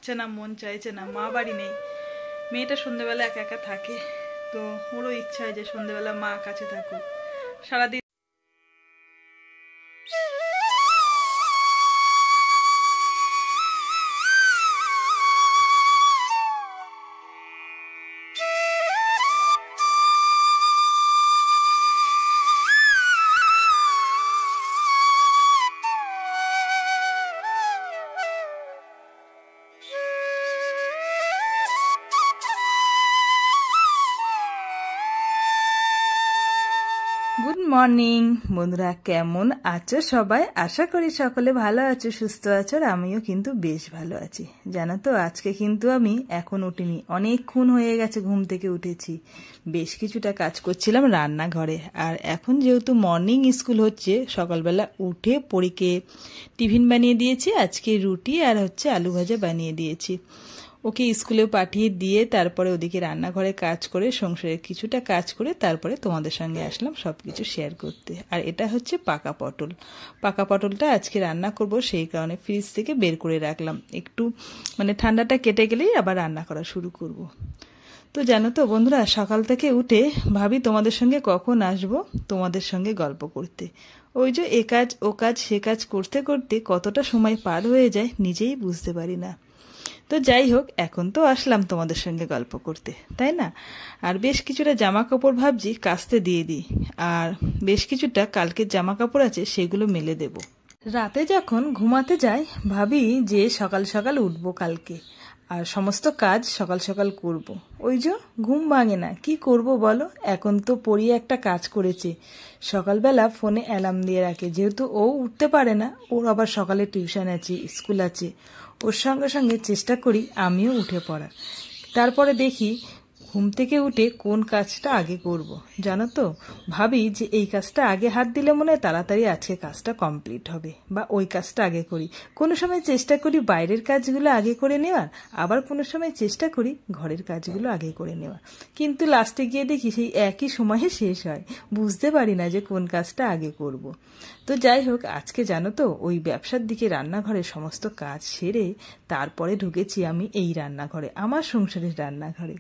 করছে না, মন চাইছে না, মা বাড়ি নেই, মেয়েটা সন্ধ্যেবেলা একা একা থাকে, তো ওরও ইচ্ছা হয় যে সন্ধ্যেবেলা মা কাছে থাকুক সারাদিন। গুড মর্নিং বন্ধুরা, কেমন আছো সবাই? আশা করি সকলে ভালো আছো, সুস্থ আছো, আর আমিও কিন্তু বেশ ভালো আছি। জানো তো, আজকে কিন্তু আমি এখন উঠিনি, অনেকক্ষণ হয়ে গেছে ঘুম থেকে উঠেছি। বেশ কিছুটা কাজ করছিলাম রান্নাঘরে। আর এখন যেহেতু মর্নিং স্কুল হচ্ছে, সকালবেলা উঠে পরীকে টিফিন বানিয়ে দিয়েছি, আজকে রুটি আর আলু ভাজা বানিয়ে দিয়েছি। ওকে স্কুলে পাঠিয়ে দিয়ে তারপরে ওদিকে রান্নাঘরে কাজ করে, সংসারের কিছুটা কাজ করে তারপরে তোমাদের সঙ্গে আসলাম সব কিছু শেয়ার করতে। আর এটা হচ্ছে পাকা পটল। পাকা পটলটা আজকে রান্না করব, সেই কারণে ফ্রিজ থেকে বের করে রাখলাম, একটু ঠান্ডাটা কেটে গেলেই আবার রান্না করা শুরু করব। তো জানো তো বন্ধুরা, সকাল থেকে উঠে ভাবি তোমাদের সঙ্গে কখন আসবো তোমাদের সঙ্গে গল্প করতে। ওই যে এ কাজ ও কাজ সে কাজ করতে করতে কতটা সময় পার হয়ে যায় নিজেই বুঝতে পারি না। তো যাই হোক, এখন তো আসলাম তোমাদের সঙ্গে গল্প করতে, তাই না? আর বেশ কিছুটা জামা কাপড় ভাবছি কাচতে দিয়ে দিই, আর বেশ কিছুটা কালকের জামা কাপড় আছে সেগুলো মেলে দেব। রাতে যখন ঘুমাতে যাই ভাবি যে সকাল সকাল উঠবো কালকে, আর সমস্ত কাজ সকাল সকাল করব। ওই যে ঘুম ভাঙে না, কি করব বলো? এখন তো পড়ি একটা কাজ করেছে, সকালবেলা ফোনে অ্যালার্ম দিয়ে রাখে, যেহেতু ও উঠতে পারে না, ওর আবার সকালে টিউশন আছে, স্কুল আছে, ওর সঙ্গে সঙ্গে চেষ্টা করি আমিও উঠে পড়া। তারপরে দেখি ঘুম থেকে উঠে কোন কাজটা আগে করব। জানো তো, ভাবি যে এই কাজটা আগে হাত দিলে মনে হয় তাড়াতাড়ি আজকে কাজটা কমপ্লিট হবে, বা ওই কাজটা আগে করি। কোনো সময় চেষ্টা করি বাইরের কাজগুলো আগে করে নেওয়ার, আবার কোনো সময় চেষ্টা করি ঘরের কাজগুলো আগে করে নেওয়ার, কিন্তু লাস্টে গিয়ে দেখি সেই একই সময়ে শেষ হয়, বুঝতে পারি না যে কোন কাজটা আগে করব। তো যাই হোক, আজকে জানো তো ওই ব্যবসার দিকে রান্নাঘরে সমস্ত কাজ সেরে তারপরে ঢুকেছি আমি এই রান্নাঘরে, আমার সংসারের রান্নাঘরে।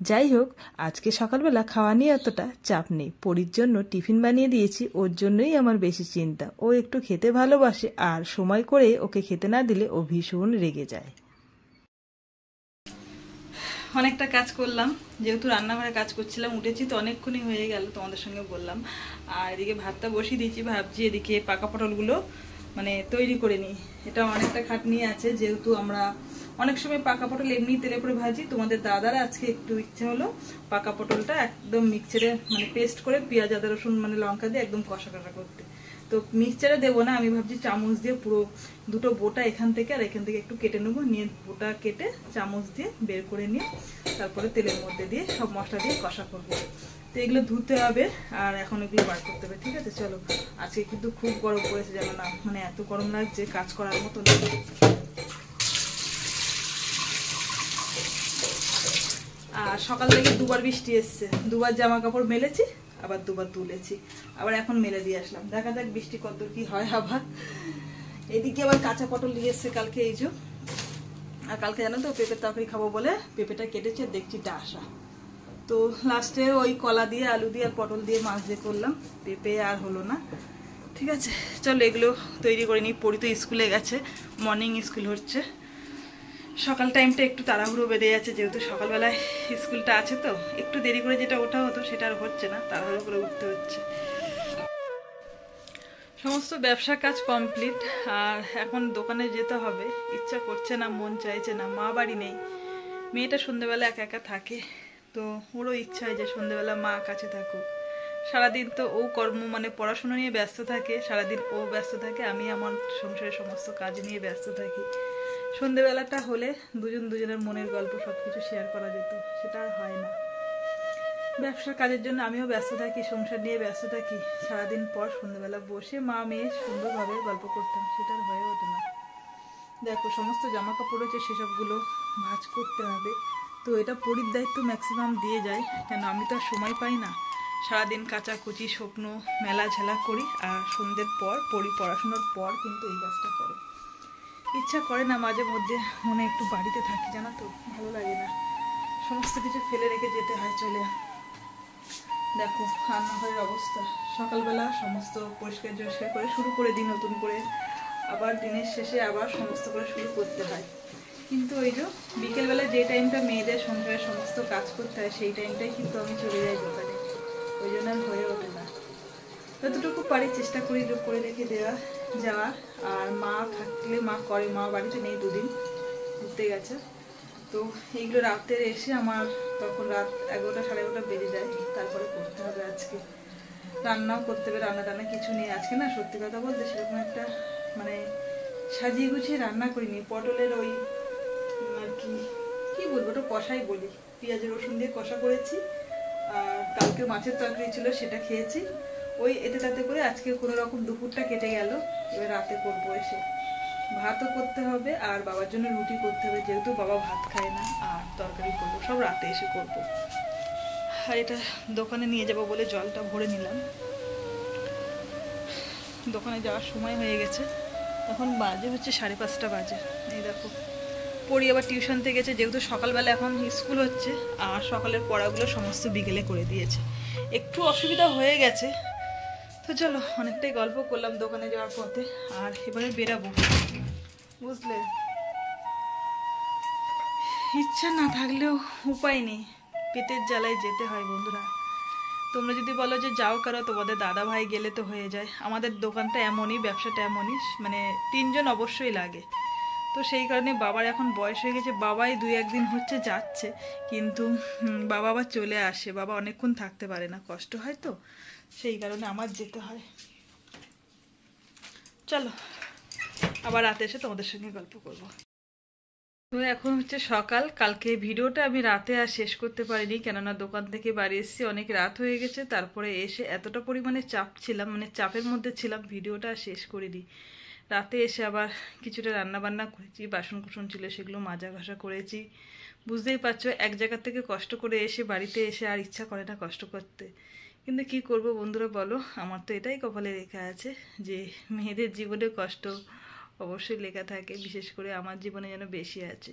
যাই হোক, আজকে সকালবেলা খাওয়া নিয়ে অতটা চাপ নেই, পরির জন্য টিফিন বানিয়ে দিয়েছি, ওর জন্যই আমার বেশি চিন্তা। ও একটু খেতে ভালোবাসে, আর সময় করে ওকে খেতে না দিলে ও ভীষণ রেগে যায়। অনেকটা কাজ করলাম, যেহেতু রান্নাঘরে কাজ করছিলাম, উঠেছি তো অনেকক্ষণই হয়ে গেল, তোমাদের সঙ্গে বললাম। আর এদিকে ভাতটা বসিয়ে দিয়েছি, ভাবছি এদিকে পাকা পটলগুলো তৈরি করে নিই। এটা অনেকটা খাটনি আছে, যেহেতু আমরা অনেক সময় পাকা পটল এমনি তেলে করে ভাজি, তোমাদের দাদারা আজকে একটু ইচ্ছে হলো পাকা পটলটা একদম মিক্সচারে পেস্ট করে পেঁয়াজ আদা রসুন লঙ্কা দিয়ে একদম কষা কষা করতে। তো মিক্সচারে দেবো না, আমি ভাবছি চামচ দিয়ে পুরো দুটো বোটা এখান থেকে আর এখান থেকে একটু কেটে নেবো, নিয়ে বোটা কেটে চামচ দিয়ে বের করে নিয়ে তারপরে তেলের মধ্যে দিয়ে সব মশলা দিয়ে কষা করবো। তো এগুলো ধুতে হবে আর এখন এগুলো বার করতে হবে। ঠিক আছে, চলো। আজকে কিন্তু খুব গরম পড়েছে, জানো না, এত গরম লাগছে, কাজ করার মতো না। আর সকাল থেকে দুবার বৃষ্টি এসছে, দুবার জামা কাপড় মেলেছি, আবার দুবার তুলেছি, আবার এখন মেলে দিয়ে আসলাম। দেখা যাক বৃষ্টি কত কি হয়। আবার এদিকে আবার কাঁচা পটল নিয়ে এসছে কালকে, এই যে। আর কালকে জানো তো পেঁপের তরকারি খাবো বলে পেঁপেটা কেটেছে, দেখছি ডাসা। তো লাস্টে ওই কলা দিয়ে আলু দিয়ে আর পটল দিয়ে মাছ দিয়ে করলাম, পেঁপে আর হলো না। ঠিক আছে, চলো এগুলো তৈরি করে নিই। পড়ি তো স্কুলে গেছে, মর্নিং স্কুল হচ্ছে। সকাল টাইমটা একটু তাড়াহুড়ো বেঁধে যাচ্ছে, যেহেতু সকালবেলায় স্কুলটা আছে, তো একটু দেরি করে যেটা ওঠা হতো সেটা আর হচ্ছে না, তাড়াহুড়ো করে উঠতে হচ্ছে। সমস্ত ব্যবসার কাজ কমপ্লিট, আর এখন দোকানে যেতে হবে। ইচ্ছা করছে না, মন চাইছে না, মা বাড়ি নেই, মেয়েটা সন্ধ্যেবেলা একা একা থাকে, তো ওরও ইচ্ছা হয় যে সন্ধ্যেবেলা মা কাছে থাকুক। সারাদিন তো ও কর্ম পড়াশোনা নিয়ে ব্যস্ত থাকে, সারাদিন ও ব্যস্ত থাকে, আমি আমার সংসারের সমস্ত কাজ নিয়ে ব্যস্ত থাকি। সন্ধ্যেবেলাটা হলে দুজনের মনের গল্প সবকিছু শেয়ার করা যেত, সেটা আর হয় না। ব্যবসার কাজের জন্য আমিও ব্যস্ত থাকি, সংসার নিয়ে ব্যস্ত থাকি, সারাদিন পর সন্ধ্যেবেলা বসে মা মেয়ে সুন্দরভাবে গল্প করতাম, সেটা আর হয়ে ওঠে না। দেখো, সমস্ত জামা কাপড় হচ্ছে, সেসবগুলো ভাঁজ করতে হবে। তো এটা পরির দায়িত্ব ম্যাক্সিমাম দিয়ে যায়, কেন আমি তো আর সময় পাই না। সারাদিন কাচাকুচি স্বপ্ন মেলা ঝেলা করি, আর সন্ধ্যের পর পড়াশোনার পর কিন্তু এই কাজটা করে। ইচ্ছা করে না, মাঝে মধ্যে মনে একটু বাড়িতে থাকি, জানো তো, ভালো লাগে না, সমস্ত কিছু ফেলে রেখে যেতে হয় চলে। দেখো রান্নাঘরের অবস্থা, সকালবেলা সমস্ত পরিষ্কার জরিষ্কার করে শুরু করে দিই নতুন করে, আবার দিনের শেষে আবার সমস্ত করে শুরু করতে হয়। কিন্তু ওই যে বিকেলবেলা যে টাইমটা মেয়েদের সংসারের সমস্ত কাজ করতে হয় সেই টাইমটাই কিন্তু আমি চলে যাই দোকানে, ওই জন্য আর হয়ে ওঠে না। যতটুকু পারি চেষ্টা করি করে রেখে যাওয়া। আর মা থাকলে মা করে, মা বাড়িতে নেই, দুদিন ঘুরতে গেছে, তো এইগুলো রাতে এসে আমার তখন রাত 11টা 11:30 বেজে যায়, তারপরে করতে হবে। আজকে রান্নাও করতে হবে, রান্না টান্না কিছু নেই আজকে, না সত্যি কথা বলতে সেরকম একটা মানে সাজিয়ে গুছিয়ে রান্না করিনি। পটলের ওই আর কি বলবো, ওটা কষাই বলি, পেঁয়াজ রসুন দিয়ে কষা করেছি, আর কালকে মাছের তরকারি ছিল সেটা খেয়েছি, ওই এতে তাতে করে আজকে কোনো রকম দুপুরটা কেটে গেল। এবার রাতে করবো, এসে ভাতও করতে হবে আর বাবার জন্য রুটি করতে হবে, যেহেতু বাবা ভাত খায় না, আর তরকারি করবো, সব রাতে এসে করব। আর এটা দোকানে নিয়ে যাব বলে জলটা ভরে নিলাম, দোকানে যাওয়ার সময় হয়ে গেছে, এখন বাজে হচ্ছে 5:30 বাজে। এই দেখো পড়ি আবার টিউশন থেকে গেছে, যেহেতু সকালবেলা এখন স্কুল হচ্ছে, আর সকালের পড়াগুলো সমস্ত বিকেলে করে দিয়েছে, একটু অসুবিধা হয়ে গেছে। তো চলো, অনেকটাই গল্প করলাম দোকানে যাওয়ার পথে, আর এবারে বেরাবো, বুঝলে। ইচ্ছা না থাকলেও উপায় নেই, পেটের জ্বালায় যেতে হয় বন্ধুরা। তোমরা যদি বলো যে যাও কারো, তোমাদের দাদা ভাই গেলে তো হয়ে যায়, আমাদের দোকানটা এমনই, ব্যবসাটা এমনই, মানে 3 জন অবশ্যই লাগে। তো সেই কারণে বাবার এখন বয়স হয়ে গেছে, বাবাই 2-1 দিন হচ্ছে যাচ্ছে, কিন্তু বাবা আবার চলে আসে, বাবা অনেকক্ষণ থাকতে পারে না, কষ্ট হয়, তো সেই কারণে আমার যেতে হয়। চলো আবার রাতে এসে তোমাদের সঙ্গে গল্প করব। তো এখন হচ্ছে সকাল, কালকে ভিডিওটা আমি রাতে আর শেষ করতে পারিনি, কেননা দোকান থেকে বাড়ি এসেছি অনেক রাত হয়ে গেছে, তারপরে এসে এতটা পরিমাণে চাপ ছিলাম, মানে চাপের মধ্যে ছিলাম, ভিডিওটা আর শেষ করিনি। রাতে এসে আবার কিছুটা রান্না বান্না করেছি, বাসন কুসন ছিল সেগুলো মাজা ঘষা করেছি। বুঝতেই পারছো, এক জায়গা থেকে কষ্ট করে এসে বাড়িতে এসে আর ইচ্ছা করে না কষ্ট করতে, কিন্তু কি করব বন্ধুরা বলো, আমার তো এটাই কপালে লেখা আছে যে মেয়েদের জীবনে কষ্ট অবশ্যই লেখা থাকে, বিশেষ করে আমার জীবনে যেন বেশি আছে।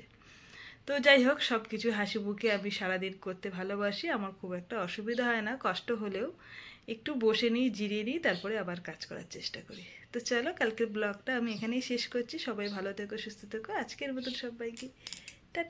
তো যাই হোক, সব কিছু হাসি মুখে আমি সারাদিন করতে ভালোবাসি, আমার খুব একটা অসুবিধা হয় না, কষ্ট হলেও একটু বসে নিই, জিরিয়ে নিই, তারপরে আবার কাজ করার চেষ্টা করি। তো চলো, কালকের ব্লগটা আমি এখানেই শেষ করছি, সবাই ভালো থেকো, সুস্থ থেকো, আজকের মতন সবাইকে